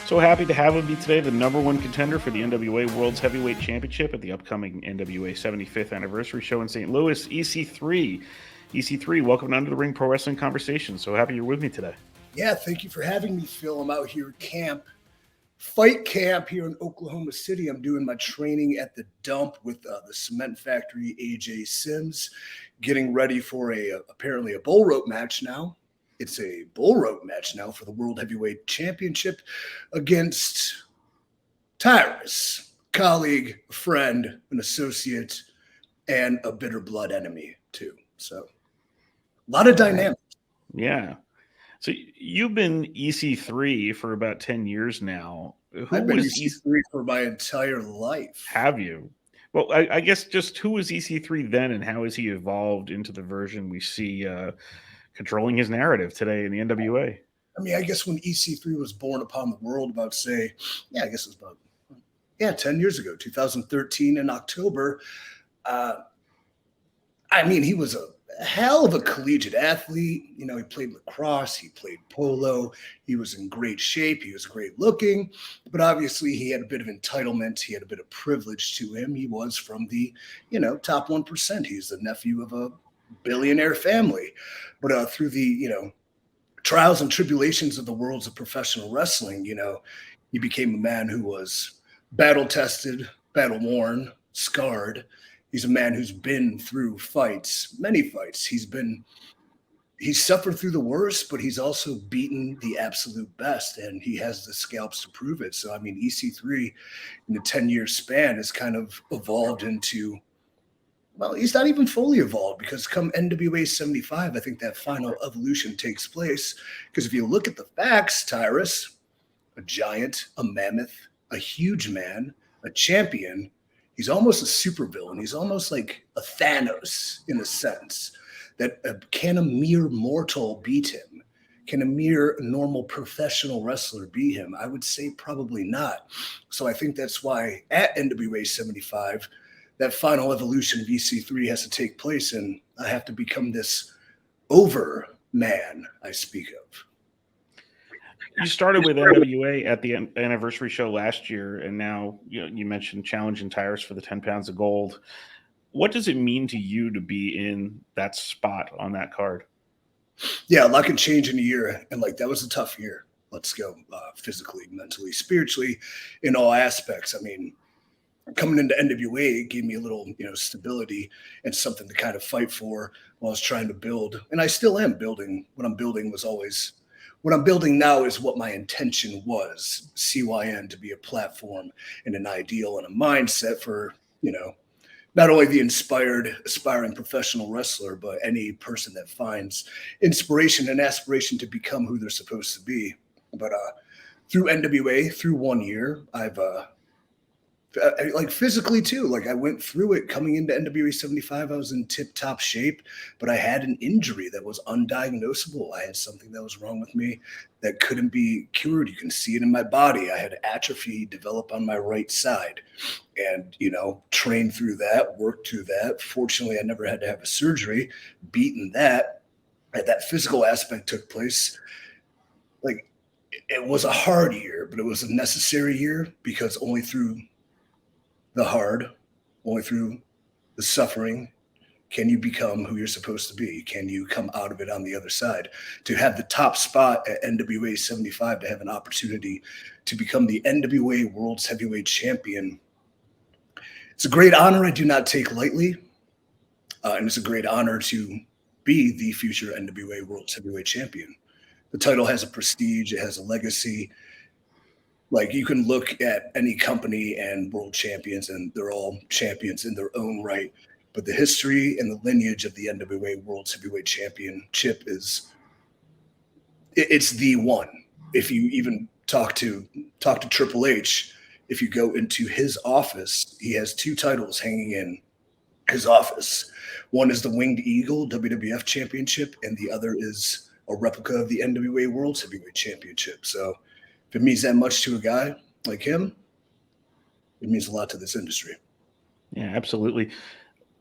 So happy to have with me today the number one contender for the NWA Worlds Heavyweight Championship at the upcoming NWA 75th anniversary show in St. Louis, EC3. EC3, welcome to Under the Ring Pro Wrestling Conversation. So happy you're with me today. Yeah, thank you for having me, Phil. I'm out here at camp, Fite camp here in Oklahoma City. I'm doing my training at the dump with the cement factory, AJ Sims, getting ready for apparently a bullrope match now. It's a bullrope match now for the World Heavyweight Championship against Tyrus, colleague, friend, an associate, and a bitter blood enemy too. So a lot of dynamics. Yeah. So you've been EC3 for about 10 years now. I've been EC3 for my entire life. Have you? Well, I guess just who was EC3 then, and how has he evolved into the version we see controlling his narrative today in the NWA? I mean, I guess when EC3 was born upon the world about, say, I guess it was about, 10 years ago, 2013 in October. I mean, he was a hell of a collegiate athlete. You know, he played lacrosse, he played polo, he was in great shape, he was great looking, but obviously he had a bit of entitlement, he had a bit of privilege to him. He was from the, top 1%. He's the nephew of a billionaire family. But through the, trials and tribulations of the worlds of professional wrestling, he became a man who was battle-tested, battle-worn, scarred. He's a man who's been through fights, many fights. He's suffered through the worst, but he's also beaten the absolute best, and he has the scalps to prove it. So, I mean, EC3 in a 10-year span has kind of evolved into, well, he's not even fully evolved, because come NWA 75, I think that final evolution takes place. Because if you look at the facts, Tyrus, a giant, a mammoth, a huge man, a champion, he's almost a supervillain. He's almost like a Thanos in a sense. That can a mere mortal beat him? Can a mere normal professional wrestler beat him? I would say probably not. So I think that's why at NWA 75, that final evolution of EC3 has to take place, and I have to become this over man I speak of. You started with NWA at the anniversary show last year, and now you mentioned challenging Tyrus for the 10 pounds of gold. What does it mean to you to be in that spot on that card? Yeah, a lot can change in a year, and that was a tough year. Let's go physically, mentally, spiritually, in all aspects. I mean, coming into NWA gave me a little, stability and something to kind of fight for while I was trying to build, and I still am building. What I'm building now is what my intention was, CYN, to be a platform and an ideal and a mindset for, not only the aspiring professional wrestler, but any person that finds inspiration and aspiration to become who they're supposed to be. But through NWA, through 1 year, I've physically too, I went through it coming into NWA 75. I was in tip top shape, but I had an injury that was undiagnosable. I had something that was wrong with me that couldn't be cured. You can see it in my body. I had atrophy develop on my right side, and, trained through that, worked through that. Fortunately, I never had to have a surgery, beaten that. That physical aspect took place. It was a hard year, but it was a necessary year, because only through the hard, only through the suffering, can you become who you're supposed to be? Can you come out of it on the other side? To have the top spot at NWA 75, to have an opportunity to become the NWA Worlds Heavyweight Champion, it's a great honor I do not take lightly. And it's a great honor to be the future NWA Worlds Heavyweight Champion. The title has a prestige, it has a legacy. You can look at any company and world champions, and they're all champions in their own right. But the history and the lineage of the NWA Worlds Heavyweight Championship it's the one. If you even talk to Triple H, if you go into his office, he has two titles hanging in his office. One is the Winged Eagle WWF Championship, and the other is a replica of the NWA Worlds Heavyweight Championship. So if it means that much to a guy like him, it means a lot to this industry. Yeah, absolutely.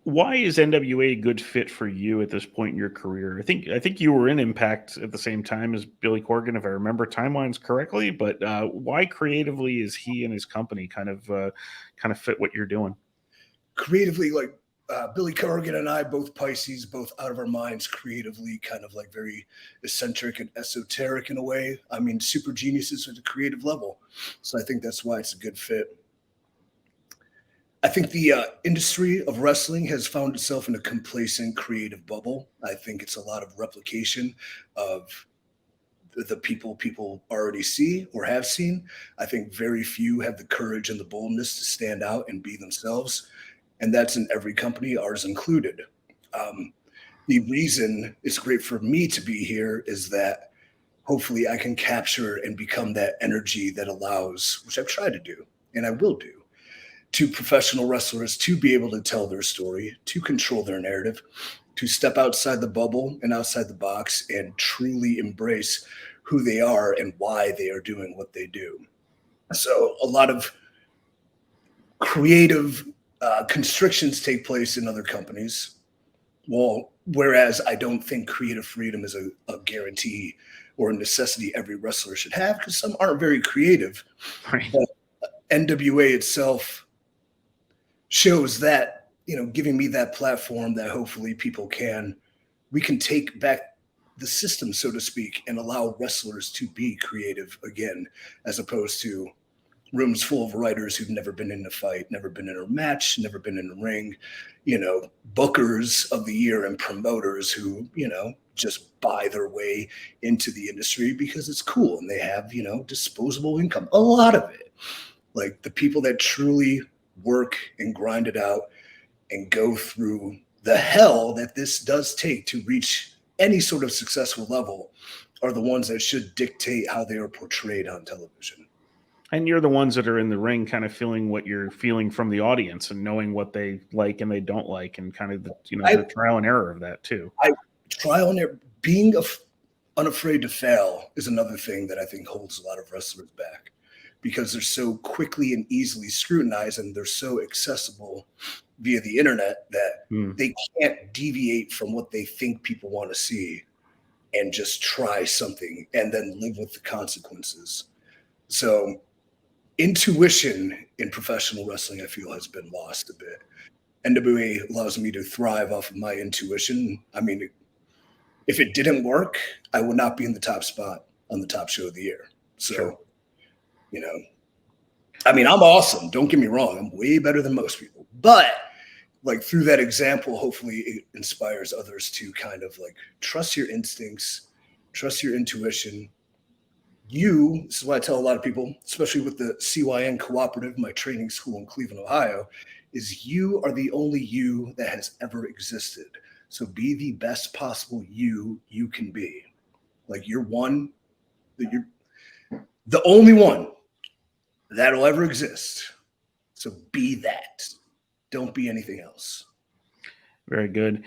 Why is NWA a good fit for you at this point in your career? I think you were in Impact at the same time as Billy Corgan, if I remember timelines correctly. But why creatively is he and his company kind of fit what you're doing? Creatively, like Billy Corgan and I, both Pisces, both out of our minds, creatively, kind of like very eccentric and esoteric in a way. I mean, super geniuses at the creative level. So I think that's why it's a good fit. I think the industry of wrestling has found itself in a complacent creative bubble. I think it's a lot of replication of the people already see or have seen. I think very few have the courage and the boldness to stand out and be themselves. And that's in every company, ours included. The reason it's great for me to be here is that hopefully I can capture and become that energy that allows, which I've tried to do and I will do, to professional wrestlers to be able to tell their story, to control their narrative, to step outside the bubble and outside the box and truly embrace who they are and why they are doing what they do. So a lot of creative constrictions take place in other companies. Well, whereas I don't think creative freedom is a guarantee or a necessity every wrestler should have, because some aren't very creative. Right. But NWA itself shows that, giving me that platform that hopefully we can take back the system, so to speak, and allow wrestlers to be creative again, as opposed to rooms full of writers who've never been in a fight, never been in a match, never been in a ring, bookers of the year and promoters who, just buy their way into the industry because it's cool and they have, disposable income. A lot of it. Like the people that truly work and grind it out and go through the hell that this does take to reach any sort of successful level are the ones that should dictate how they are portrayed on television. And you're the ones that are in the ring kind of feeling what you're feeling from the audience and knowing what they like and they don't like, and kind of the trial and error of that too. Trial and error, being unafraid to fail is another thing that I think holds a lot of wrestlers back, because they're so quickly and easily scrutinized and they're so accessible via the internet that they can't deviate from what they think people want to see and just try something and then live with the consequences. So intuition in professional wrestling, I feel, has been lost a bit. NWA allows me to thrive off of my intuition. I mean, if it didn't work, I would not be in the top spot on the top show of the year. So, sure. I mean, I'm awesome. Don't get me wrong. I'm way better than most people. But like through that example, hopefully it inspires others to kind of like trust your instincts, trust your intuition. This is what I tell a lot of people, especially with the CYN Cooperative, my training school in Cleveland, Ohio, is you are the only you that has ever existed. So be the best possible you can be. Like you're the only one that'll ever exist. So be that. Don't be anything else. Very good.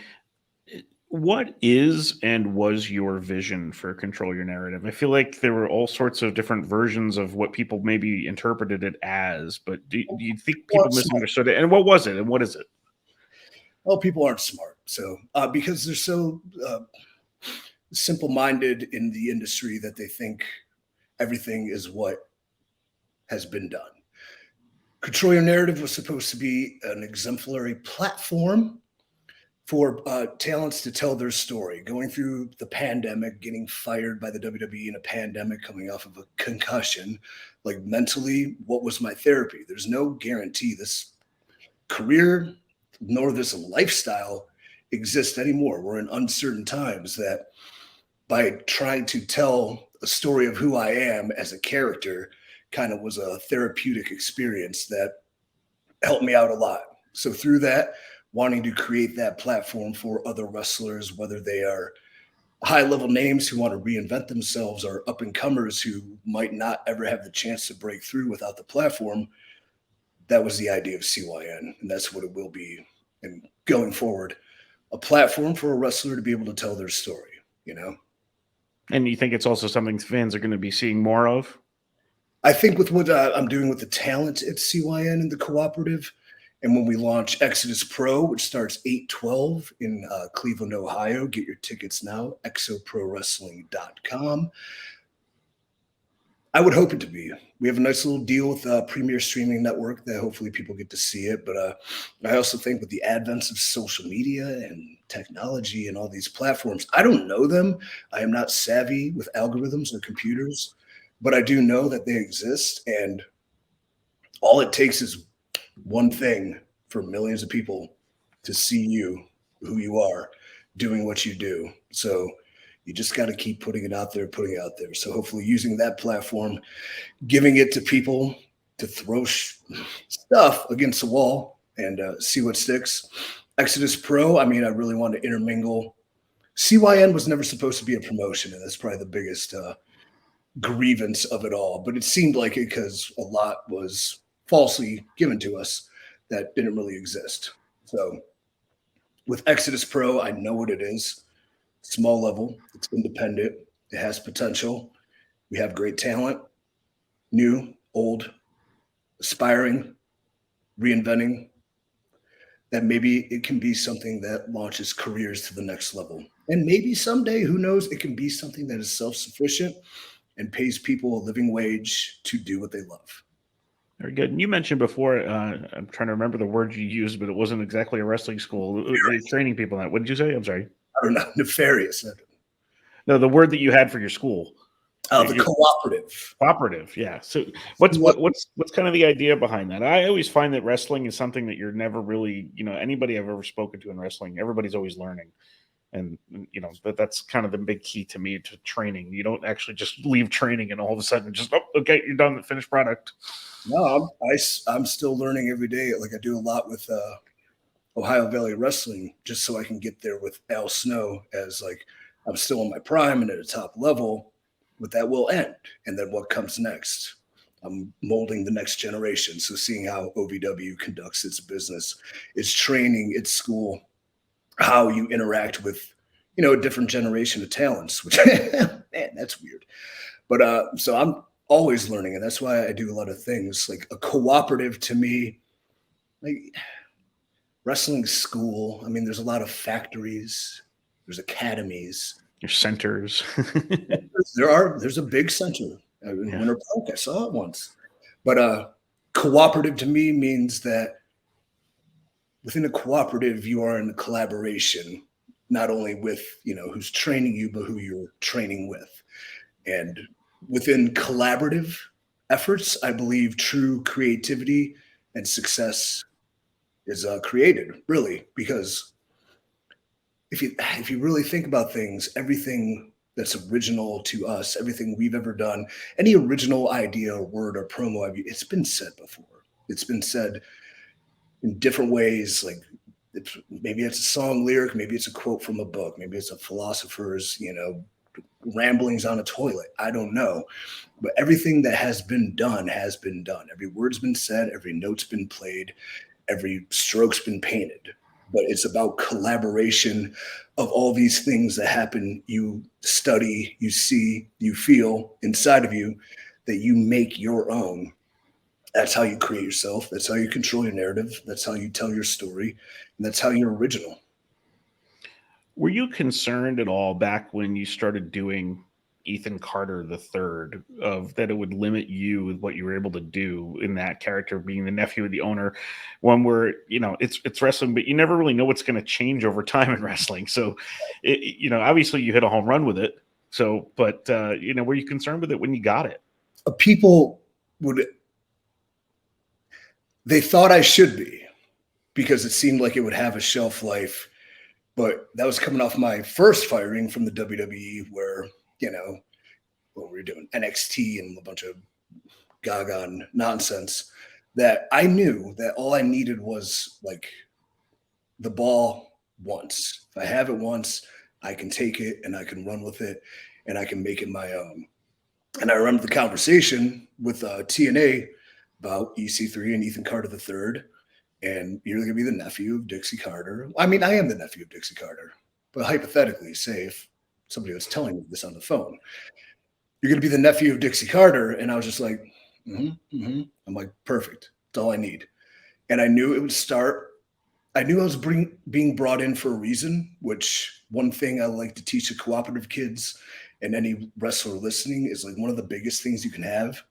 What is and was your vision for Control Your Narrative? I feel like there were all sorts of different versions of what people maybe interpreted it as, but do you think people misunderstood it? And what was it? And what is it? Well, people aren't smart. So because they're so simple-minded in the industry that they think everything is what has been done. Control Your Narrative was supposed to be an exemplary platform for talents to tell their story, going through the pandemic, getting fired by the WWE in a pandemic, coming off of a concussion. Like mentally, what was my therapy? There's no guarantee this career nor this lifestyle exists anymore. We're in uncertain times. That by trying to tell a story of who I am as a character kind of was a therapeutic experience that helped me out a lot. So through that, wanting to create that platform for other wrestlers, whether they are high-level names who want to reinvent themselves or up-and-comers who might not ever have the chance to break through without the platform, that was the idea of CYN, and that's what it will be. And going forward, a platform for a wrestler to be able to tell their story, And you think it's also something fans are going to be seeing more of? I think with what I'm doing with the talent at CYN and the cooperative, And when we launch Exodus Pro, which starts 8/12 in Cleveland, Ohio, get your tickets now, exoprowrestling.com. I would hope it to be. We have a nice little deal with Premier Streaming Network that hopefully people get to see it. But I also think with the advents of social media and technology and all these platforms, I don't know them. I am not savvy with algorithms or computers, but I do know that they exist. And all it takes is one thing for millions of people to see you, who you are, doing what you do. So you just got to keep putting it out there, putting it out there. So hopefully using that platform, giving it to people to throw stuff against the wall and see what sticks. Exodus Pro, I mean, I really want to intermingle. CYN was never supposed to be a promotion, and that's probably the biggest grievance of it all. But it seemed like it because a lot was falsely given to us that didn't really exist. So with Exodus Pro, I know what it is. Small level, it's independent, it has potential. We have great talent, new, old, aspiring, reinventing. That maybe it can be something that launches careers to the next level. And maybe someday, who knows, it can be something that is self-sufficient and pays people a living wage to do what they love. Very good. And you mentioned before, I'm trying to remember the word you used, but it wasn't exactly a wrestling school. Training people in that. What did you say? I'm sorry. I don't know, nefarious. No, the word that you had for your school. The cooperative. Cooperative, yeah. So what's kind of the idea behind that? I always find that wrestling is something that you're never really, anybody I've ever spoken to in wrestling, everybody's always learning. And, that's kind of the big key to me to training. You don't actually just leave training and all of a sudden just, okay, you're done, the finished product. No, I'm still learning every day. Like I do a lot with Ohio Valley Wrestling, just so I can get there with Al Snow as like I'm still in my prime and at a top level, but that will end. And then what comes next? I'm molding the next generation. So seeing how OVW conducts its business, its training, its school, how you interact with, a different generation of talents, which man, that's weird. But so I'm always learning, and that's why I do a lot of things. Like a cooperative to me, like wrestling school. I mean, there's a lot of factories, there's academies, there's centers. There's a big center in Winter Park. I saw it once. But cooperative to me means that within a cooperative, you are in a collaboration, not only with, who's training you, but who you're training with. And within collaborative efforts, I believe true creativity and success is created, really, because if you really think about things, everything that's original to us, everything we've ever done, any original idea or word or promo, it's been said before. It's been said in different ways, like maybe it's a song lyric, maybe it's a quote from a book, maybe it's a philosopher's, ramblings on a toilet. I don't know. But everything that has been done has been done. Every word's been said, every note's been played, every stroke's been painted. But it's about collaboration of all these things that happen. You study, you see, you feel inside of you that you make your own. That's how you create yourself. That's how you control your narrative. That's how you tell your story. And that's how you're original. Were you concerned at all back when you started doing Ethan Carter III of that it would limit you with what you were able to do in that character, being the nephew of the owner, when we're, it's wrestling, but you never really know what's going to change over time in wrestling. So, obviously you hit a home run with it. So, but, were you concerned with it when you got it? People they thought I should be, because it seemed like it would have a shelf life. But that was coming off my first firing from the WWE where, what we were doing, NXT and a bunch of gaga nonsense, that I knew that all I needed was like the ball once. If I have it once, I can take it and I can run with it and I can make it my own. And I remember the conversation with TNA about EC3 and Ethan Carter III. And you're going to be the nephew of Dixie Carter. I mean, I am the nephew of Dixie Carter. But hypothetically, say if somebody was telling me this on the phone, you're going to be the nephew of Dixie Carter. And I was just like, I'm like, perfect. That's all I need. And I knew it would start. I knew I was being brought in for a reason, which one thing I like to teach the cooperative kids and any wrestler listening is like one of the biggest things you can have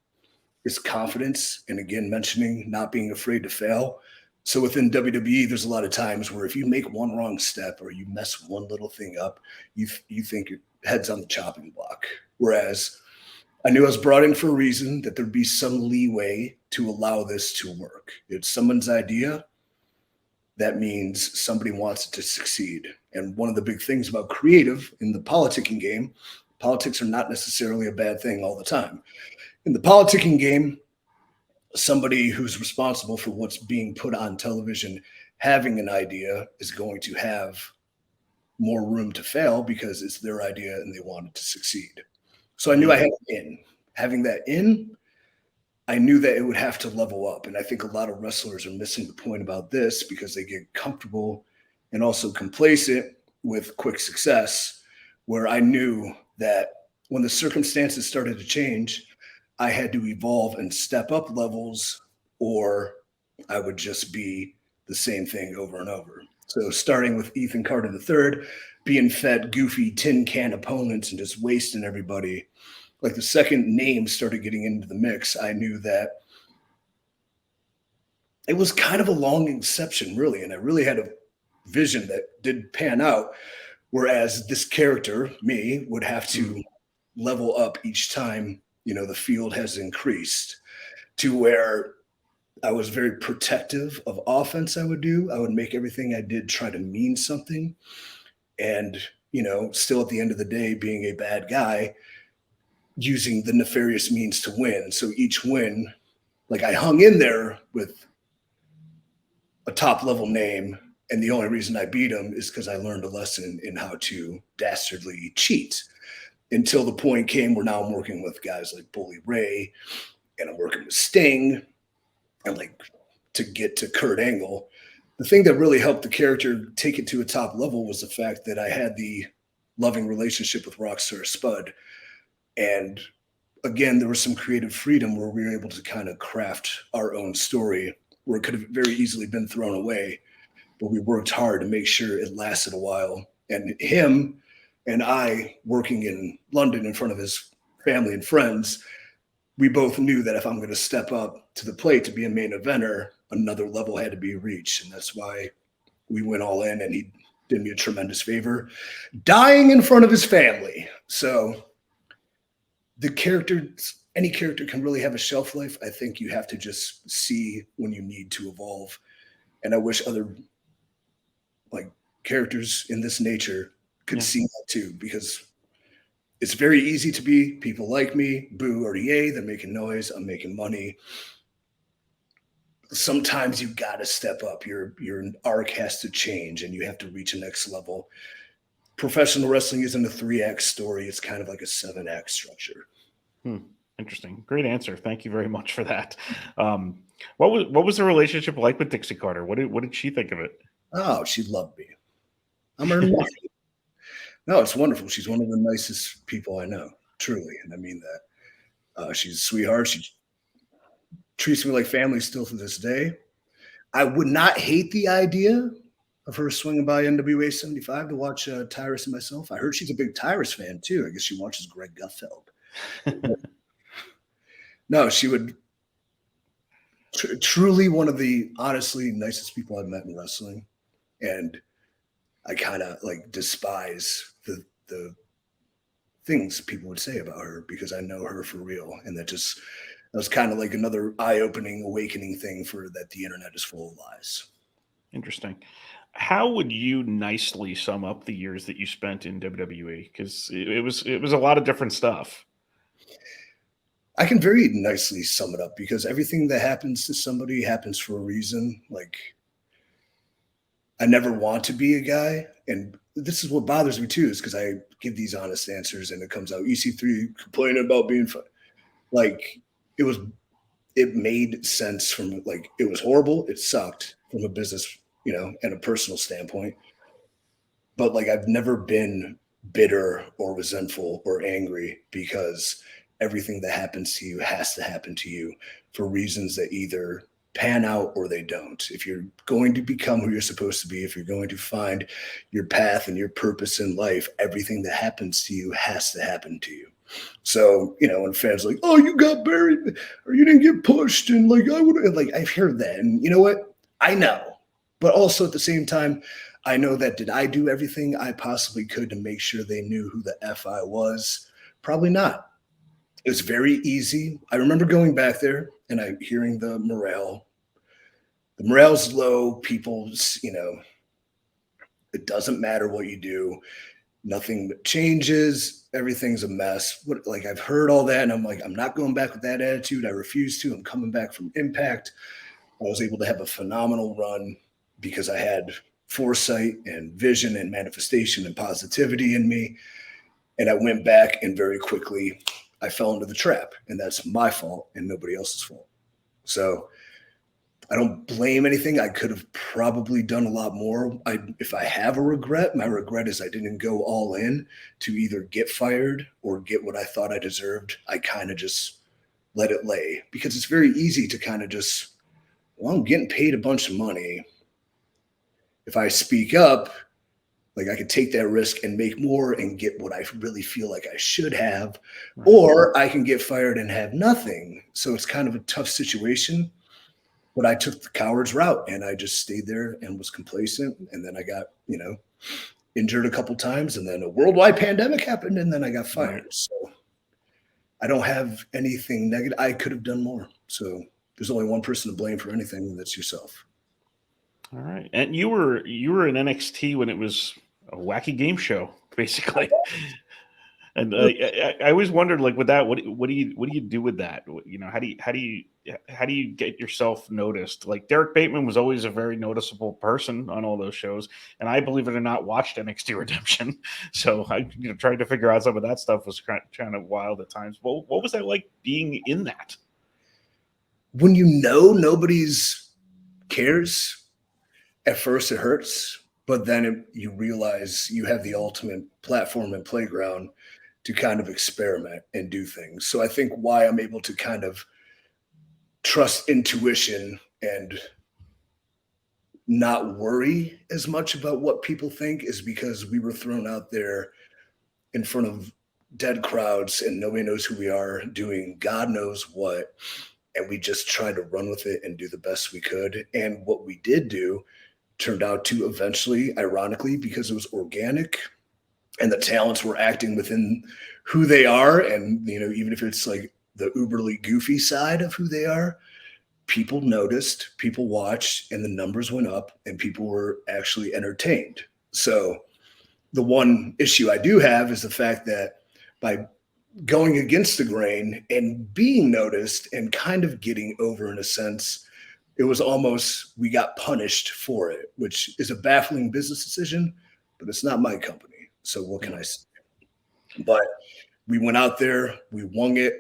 is confidence. And again, mentioning not being afraid to fail. So within WWE, there's a lot of times where if you make one wrong step or you mess one little thing up, you think your head's on the chopping block. Whereas I knew I was brought in for a reason, that there'd be some leeway to allow this to work. It's someone's idea. That means somebody wants it to succeed. And one of the big things about creative in the politicking game, politics are not necessarily a bad thing all the time. In the politicking game, somebody who's responsible for what's being put on television having an idea is going to have more room to fail because it's their idea and they want it to succeed. So I knew I had in. Having that in, I knew that it would have to level up. And I think a lot of wrestlers are missing the point about this because they get comfortable and also complacent with quick success, where I knew that when the circumstances started to change, I had to evolve and step up levels, or I would just be the same thing over and over. So starting with Ethan Carter III, being fed goofy tin can opponents and just wasting everybody. Like the second names started getting into the mix, I knew that it was kind of a long inception, really. And I really had a vision that did pan out. Whereas this character, me, would have to level up each time, the field has increased to where I was very protective of offense. I would make everything I did try to mean something. And, still at the end of the day, being a bad guy, using the nefarious means to win. So each win, like I hung in there with a top level name. And the only reason I beat him is because I learned a lesson in how to dastardly cheat, until the point came where now I'm working with guys like Bully Ray and I'm working with Sting and like to get to Kurt Angle. The thing that really helped the character take it to a top level was the fact that I had the loving relationship with Rockstar Spud. And again, there was some creative freedom where we were able to kind of craft our own story where it could have very easily been thrown away, but we worked hard to make sure it lasted a while. And him and I, working in London in front of his family and friends, we both knew that if I'm going to step up to the plate to be a main eventer, another level had to be reached. And that's why we went all in, and he did me a tremendous favor, dying in front of his family. So any character can really have a shelf life. I think you have to just see when you need to evolve. And I wish other characters in this nature could see that too, because it's very easy to be people like me, boo or yay, they're making noise, I'm making money. Sometimes you've got to step up. Your arc has to change and you have to reach a next level. Professional wrestling isn't a 3-act story. It's kind of like a 7-act structure. Interesting. Great answer. Thank you very much for that. What was the relationship like with Dixie Carter? What did she think of it? Oh, she loved me. I'm her nephew. No, it's wonderful. She's one of the nicest people I know, truly. And I mean that. She's a sweetheart. She treats me like family still to this day. I would not hate the idea of her swinging by NWA 75 to watch Tyrus and myself. I heard she's a big Tyrus fan too. I guess she watches Greg Gutfeld. No, she would truly one of the honestly nicest people I've met in wrestling. And I kind of despise the things people would say about her because I know her for real. And that was kind of like another eye-opening, awakening thing for that the internet is full of lies. Interesting. How would you nicely sum up the years that you spent in WWE? Because it was a lot of different stuff. I can very nicely sum it up because everything that happens to somebody happens for a reason. I never want to be a guy. And this is what bothers me too, is because I give these honest answers and it comes out EC3 complaining about being fun. It made sense from it was horrible. It sucked from a business, and a personal standpoint. But I've never been bitter or resentful or angry because everything that happens to you has to happen to you for reasons that either pan out or they don't. If you're going to become who you're supposed to be, if you're going to find your path and your purpose in life, everything that happens to you has to happen to you. So, when fans are like, oh, you got buried or you didn't get pushed, and like I've heard that. And you know what? I know. But also at the same time, I know that did I do everything I possibly could to make sure they knew who the F I was? Probably not. It was very easy. I remember going back there and hearing the morale. The morale's low. People's, it doesn't matter what you do. Nothing changes. Everything's a mess. I've heard all that, and I'm like, I'm not going back with that attitude. I refuse to. I'm coming back from Impact. I was able to have a phenomenal run because I had foresight and vision and manifestation and positivity in me. And I went back, and very quickly I fell into the trap, and that's my fault and nobody else's fault. So I don't blame anything. I could have probably done a lot more. If I have a regret, my regret is I didn't go all in to either get fired or get what I thought I deserved. I kind of just let it lay because it's very easy to kind of just, well, I'm getting paid a bunch of money. If I speak up, I could take that risk and make more and get what I really feel like I should have, or I can get fired and have nothing. So it's kind of a tough situation. But I took the coward's route and I just stayed there and was complacent. And then I got, injured a couple times, and then a worldwide pandemic happened, and then I got fired. So I don't have anything negative. I could have done more. So there's only one person to blame for anything, and that's yourself. All right. And you were in NXT when it was a wacky game show, basically. And I always wondered, with that, what do you do with that? How do you get yourself noticed? Derek Bateman was always a very noticeable person on all those shows, and I, believe it or not, watched NXT Redemption. So I trying to figure out some of that stuff was kind of wild at times. What was that like being in that? When nobody's cares, at first it hurts, but then you realize you have the ultimate platform and playground to kind of experiment and do things. So I think why I'm able to kind of trust intuition and not worry as much about what people think is because we were thrown out there in front of dead crowds and nobody knows who we are doing God knows what. And we just tried to run with it and do the best we could. And what we did do turned out to eventually, ironically, because it was organic and the talents were acting within who they are. And, even if it's the uberly goofy side of who they are, people noticed, people watched, and the numbers went up and people were actually entertained. So the one issue I do have is the fact that by going against the grain and being noticed and kind of getting over in a sense, it was almost we got punished for it, which is a baffling business decision, but it's not my company. So what can I say? But we went out there, we won it,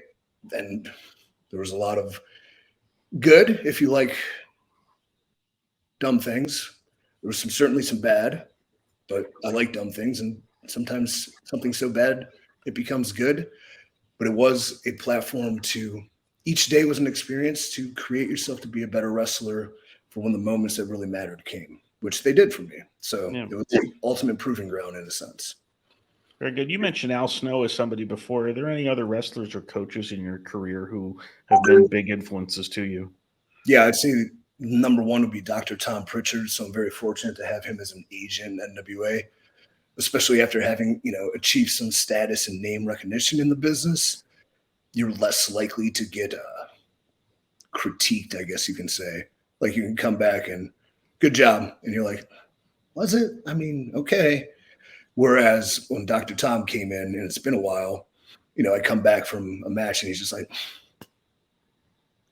and there was a lot of good, if you like dumb things. There was certainly some bad, but I like dumb things, and sometimes something so bad it becomes good. But it was a platform to each day was an experience to create yourself to be a better wrestler for when the moments that really mattered came, which they did for me. So It was the ultimate proving ground in a sense. Very good. You mentioned Al Snow as somebody before. Are there any other wrestlers or coaches in your career who have been big influences to you? Yeah, I'd say number one would be Dr. Tom Pritchard. So I'm very fortunate to have him as an agent in NWA, especially after having, achieved some status and name recognition in the business. You're less likely to get critiqued, I guess you can say. You can come back and good job. And you're like, was it? I mean, okay. Whereas when Dr. Tom came in, and it's been a while, I come back from a match and he's just like,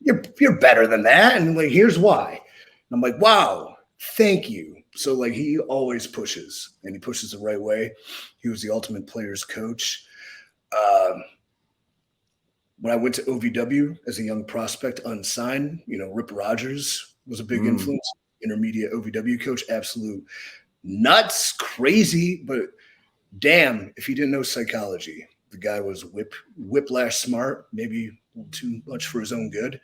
you're better than that. And here's why. And I'm like, wow, thank you. So he always pushes, and he pushes the right way. He was the ultimate player's coach. When I went to OVW as a young prospect unsigned, Rip Rogers was a big influence, intermediate OVW coach, absolute nuts, crazy, but damn, if he didn't know psychology, the guy was whiplash smart, maybe a little too much for his own good.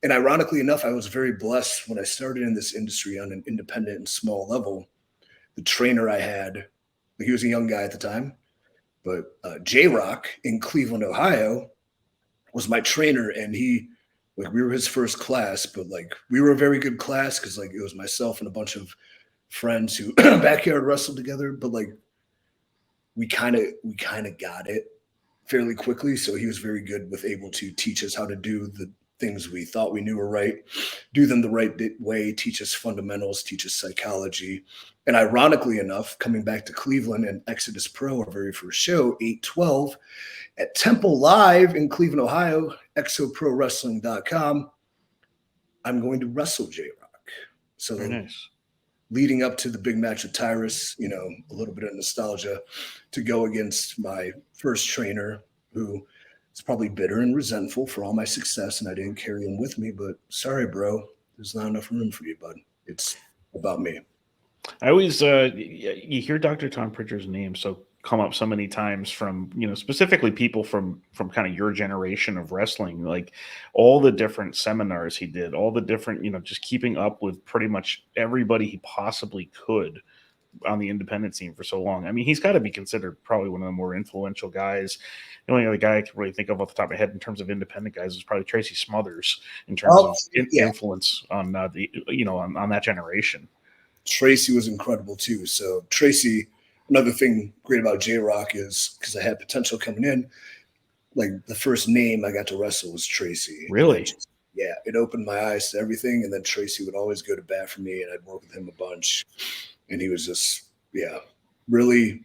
And ironically enough, I was very blessed when I started in this industry on an independent and small level. The trainer I had, he was a young guy at the time, but J-Rock in Cleveland, Ohio, was my trainer, and we were his first class, but like we were a very good class because like it was myself and a bunch of friends who backyard wrestled together, but like we kind of got it fairly quickly. So he was very good with able to teach us how to do the things we thought we knew were right, do them the right way, teach us fundamentals, teach us psychology. And ironically enough, coming back to Cleveland and Exodus Pro, our very first show, 8/12, at Temple Live in Cleveland, Ohio, exoprowrestling.com, I'm going to wrestle J-Rock. So very nice. Leading up to the big match with Tyrus, you know, a little bit of nostalgia to go against my first trainer, who is probably bitter and resentful for all my success, and I didn't carry him with me. But sorry, bro, there's not enough room for you, bud. It's about me. I always you hear Dr. Tom Pritchard's name come up so many times from, you know, specifically people from kind of your generation of wrestling, like all the different seminars he did, all the different, you know, just keeping up with pretty much everybody he possibly could on the independent scene for so long. I mean, he's got to be considered probably one of the more influential guys. The only other guy I can really think of off the top of my head in terms of independent guys is probably Tracy Smothers in terms of influence on on that generation. Tracy was incredible too. So Tracy, another thing great about J-Rock is because I had potential coming in, like the first name I got to wrestle was Tracy. Really? Yeah, it opened my eyes to everything. And then Tracy would always go to bat for me, and I'd work with him a bunch. And he was just, really,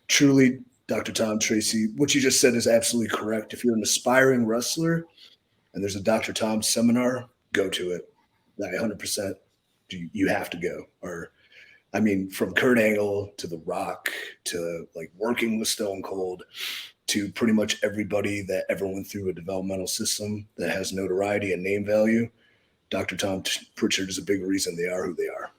truly Dr. Tom Tracy. What you just said is absolutely correct. If you're an aspiring wrestler and there's a Dr. Tom seminar, go to it. 100%. You have to go. Or, I mean, from Kurt Angle to The Rock to like working with Stone Cold to pretty much everybody that ever went through a developmental system that has notoriety and name value, Dr. Tom Pritchard is a big reason they are who they are.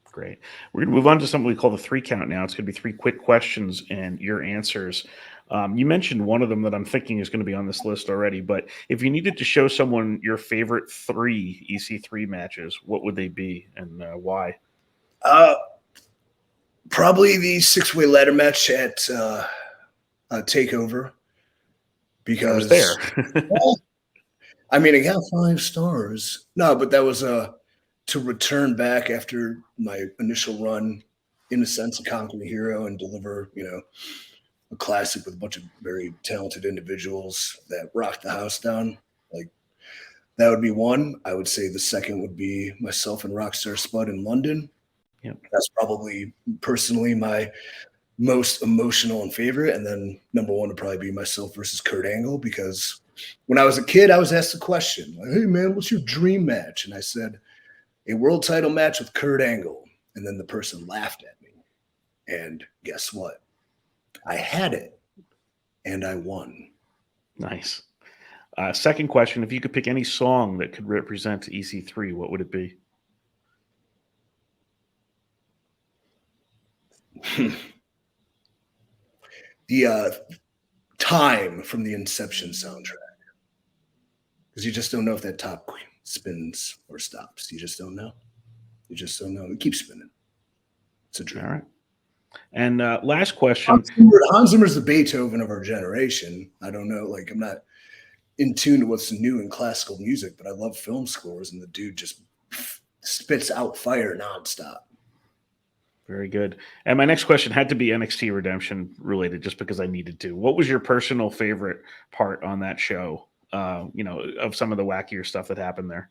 Great. We're going to move on to something we call the 3 count now. It's going to be 3 quick questions and your answers. You mentioned one of them that I'm thinking is going to be on this list already, but if you needed to show someone your favorite 3 EC3 matches, what would they be and why? Probably the 6-way ladder match at TakeOver. Because I was there. Well, I mean, I got 5 stars. No, but that was to return back after my initial run, in a sense, a conquering hero and deliver, you know, a classic with a bunch of very talented individuals that rocked the house down. Like, that would be one. I would say the second would be myself and Rockstar Spud in London. Yep. That's probably personally my most emotional and favorite. And then number 1 would probably be myself versus Kurt Angle, because when I was a kid, I was asked a question like, "Hey man, what's your dream match?" And I said, a world title match with Kurt Angle. And then the person laughed at me. And guess what? I had it. And I won. Nice. Second question, if you could pick any song that could represent EC3, what would it be? The Time from the Inception soundtrack. Because you just don't know if that top spins or stops. You just don't know. You just don't know. It keeps spinning. It's a dream. All right. And last question. Hans Zimmer's the Beethoven of our generation. I don't know. Like, I'm not in tune to what's new in classical music, but I love film scores, and the dude just spits out fire nonstop. Very good. And my next question had to be NXT Redemption related, just because I needed to. What was your personal favorite part on that show? Of some of the wackier stuff that happened there.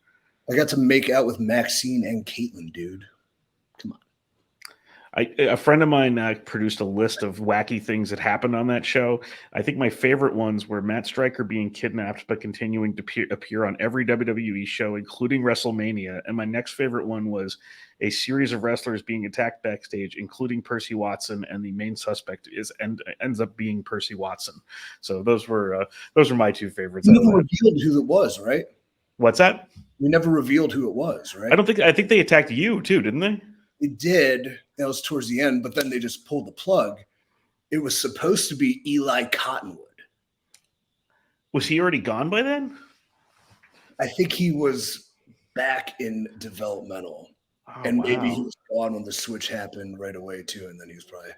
I got to make out with Maxine and Caitlin, dude. Come on. A friend of mine produced a list of wacky things that happened on that show. I think my favorite ones were Matt Stryker being kidnapped but continuing to appear on every WWE show, including WrestleMania. And my next favorite one was a series of wrestlers being attacked backstage, including Percy Watson, and the main suspect ends up being Percy Watson. So those were my 2 favorites. You never revealed who it was, right? What's that? We never revealed who it was, right? I think they attacked you too, didn't they? It did. That was towards the end, but then they just pulled the plug. It was supposed to be Eli Cottonwood. Was he already gone by then? I think he was back in developmental. Oh, And maybe he wow. was gone when the switch happened right away too, and then he was probably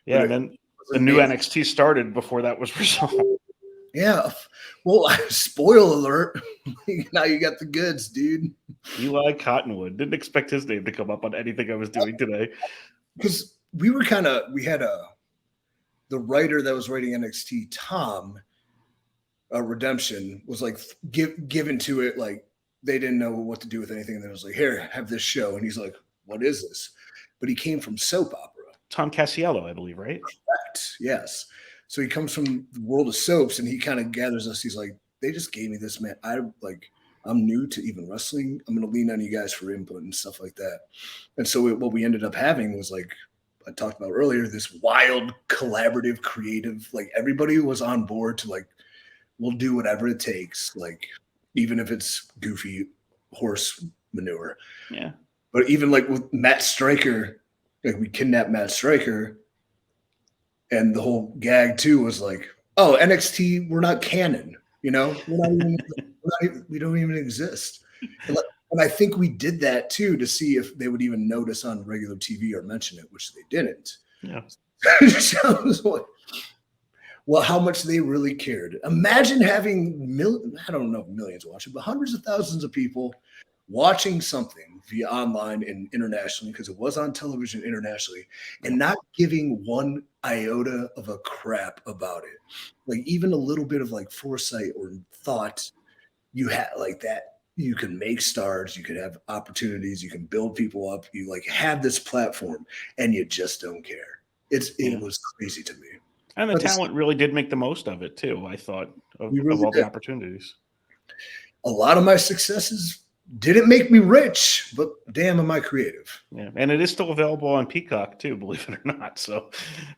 Yeah, and it then was the new amazing. NXT started before that was resolved. Yeah. Well, spoil alert. Now you got the goods, dude. Eli Cottonwood. Didn't expect his name to come up on anything I was doing today. Because we had the writer that was writing NXT, Tom, Redemption, was like given to it, like they didn't know what to do with anything. And then it was like, here, have this show. And he's like, what is this? But he came from soap opera. Tom Cassiello, I believe, right? Correct. Yes. So he comes from the world of soaps, and he kind of gathers us. He's like, they just gave me this, man. I'm new to even wrestling. I'm going to lean on you guys for input and stuff like that. And so what we ended up having was, like I talked about earlier, this wild, collaborative, creative, like everybody was on board to like, we'll do whatever it takes. Like, even if it's goofy horse manure. Yeah. But even like with Matt Stryker, like we kidnapped Matt Stryker, and the whole gag too was like, oh, NXT, we're not canon, you know, we don't even exist. And I think we did that too to see if they would even notice on regular TV or mention it, which they didn't. Yeah. Well, how much they really cared. Imagine having I don't know if millions watching, but hundreds of thousands of people watching something via online and internationally, because it was on television internationally, and not giving one iota of a crap about it. Like even a little bit of like foresight or thought you had like that. You can make stars, you can have opportunities, you can build people up, you like have this platform, and you just don't care. It was crazy to me. And the talent really did make the most of it too, I thought, of all the opportunities. A lot of my successes didn't make me rich, but damn, am I creative. Yeah, and it is still available on Peacock too, believe it or not. So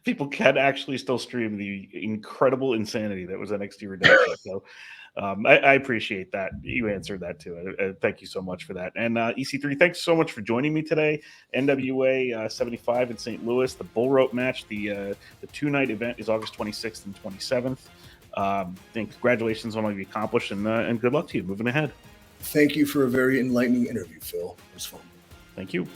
people can actually still stream the incredible insanity that was NXT Redemption. So I appreciate that. You answered that too. Thank you so much for that. And EC3, thanks so much for joining me today. NWA 75 in St. Louis, the bullrope match, the 2-night event is August 26th and 27th. And congratulations on all you've accomplished, and good luck to you moving ahead. Thank you for a very enlightening interview, Phil. It was fun. Thank you.